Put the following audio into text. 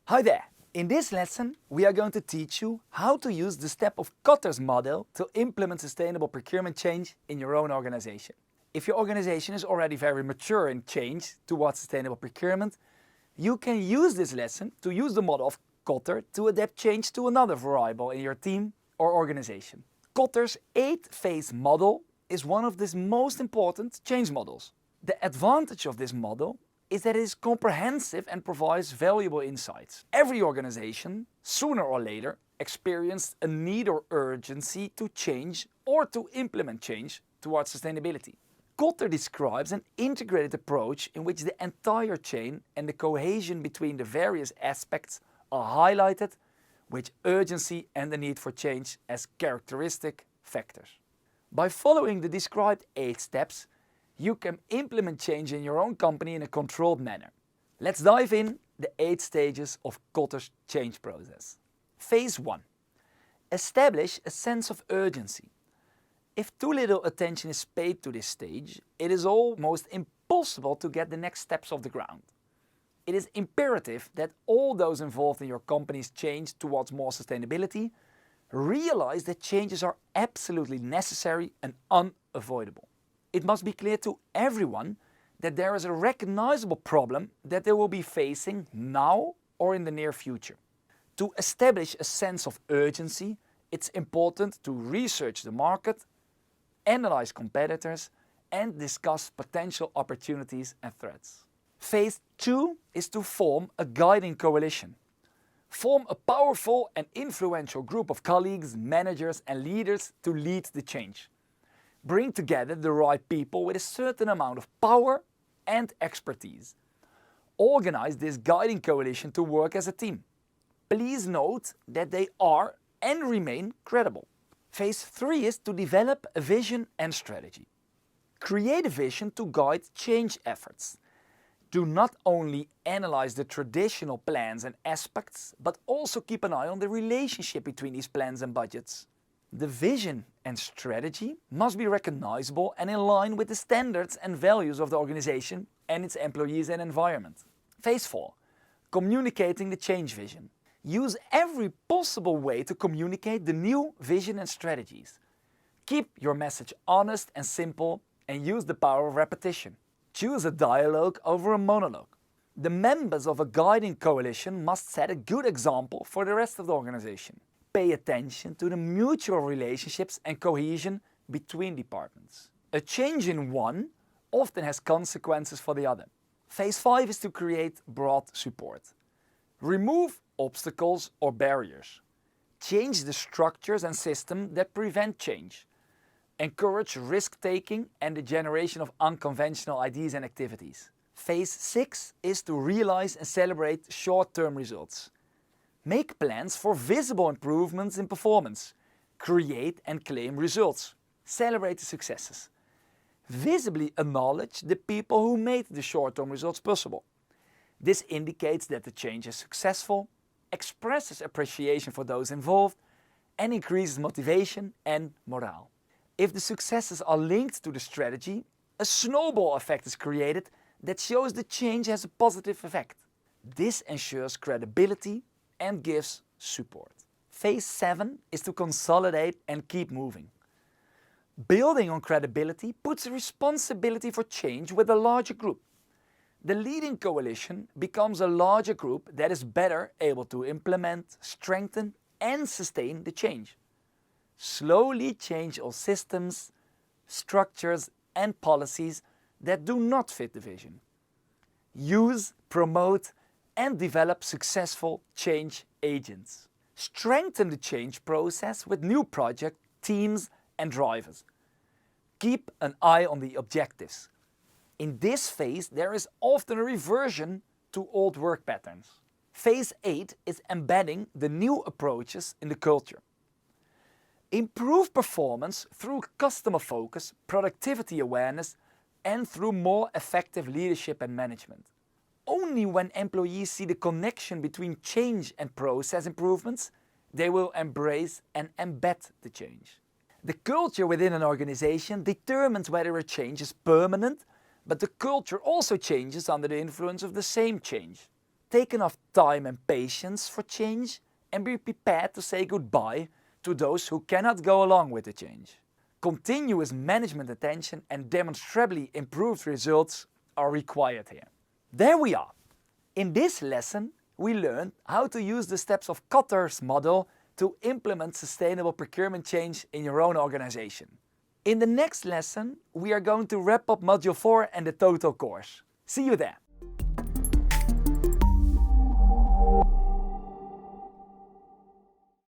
Hi there! In this lesson, we are going to teach you how to use the step of Kotter's model to implement sustainable procurement change in your own organization. If your organization is already very mature in change towards sustainable procurement, you can use this lesson to use the model of Kotter to adapt change to another variable in your team or organization. Kotter's 8-phase model is one of the most important change models. The advantage of this model is that it is comprehensive and provides valuable insights. Every organization, sooner or later, experienced a need or urgency to change or to implement change towards sustainability. Kotter describes an integrated approach in which the entire chain and the cohesion between the various aspects are highlighted, with urgency and the need for change as characteristic factors. By following the described 8 steps, you can implement change in your own company in a controlled manner. Let's dive in the 8 stages of Kotter's change process. Phase 1. Establish a sense of urgency. If too little attention is paid to this stage, it is almost impossible to get the next steps off the ground. It is imperative that all those involved in your company's change towards more sustainability realize that changes are absolutely necessary and unavoidable. It must be clear to everyone that there is a recognizable problem that they will be facing now or in the near future. To establish a sense of urgency, it's important to research the market, analyze competitors, and discuss potential opportunities and threats. Phase 2 is to form a guiding coalition. Form a powerful and influential group of colleagues, managers, and leaders to lead the change. Bring together the right people with a certain amount of power and expertise. Organize this guiding coalition to work as a team. Please note that they are and remain credible. Phase 3 is to develop a vision and strategy. Create a vision to guide change efforts. Do not only analyze the traditional plans and aspects, but also keep an eye on the relationship between these plans and budgets. The vision and strategy must be recognizable and in line with the standards and values of the organization and its employees and environment. Phase 4. Communicating the change vision. Use every possible way to communicate the new vision and strategies. Keep your message honest and simple and use the power of repetition. Choose a dialogue over a monologue. The members of a guiding coalition must set a good example for the rest of the organization. Pay attention to the mutual relationships and cohesion between departments. A change in one often has consequences for the other. Phase 5 is to create broad support. Remove obstacles or barriers. Change the structures and systems that prevent change. Encourage risk-taking and the generation of unconventional ideas and activities. Phase 6 is to realize and celebrate short-term results. Make plans for visible improvements in performance. Create and claim results. Celebrate the successes. Visibly acknowledge the people who made the short-term results possible. This indicates that the change is successful, expresses appreciation for those involved, and increases motivation and morale. If the successes are linked to the strategy, a snowball effect is created that shows the change has a positive effect. This ensures credibility and gives support. Phase 7 is to consolidate and keep moving. Building on credibility puts a responsibility for change with a larger group. The leading coalition becomes a larger group that is better able to implement, strengthen, and sustain the change. Slowly change all systems, structures, and policies that do not fit the vision. Use, promote, and develop successful change agents. Strengthen the change process with new project teams and drivers. Keep an eye on the objectives. In this phase, there is often a reversion to old work patterns. Phase 8 is embedding the new approaches in the culture. Improve performance through customer focus, productivity awareness, and through more effective leadership and management. Only when employees see the connection between change and process improvements, they will embrace and embed the change. The culture within an organization determines whether a change is permanent, but the culture also changes under the influence of the same change. take enough time and patience for change and be prepared to say goodbye to those who cannot go along with the change. Continuous management attention and demonstrably improved results are required here. There we are. In this lesson, we learned how to use the steps of Kotter's model to implement sustainable procurement change in your own organization. In the next lesson, we are going to wrap up Module 4 and the total course. See you there!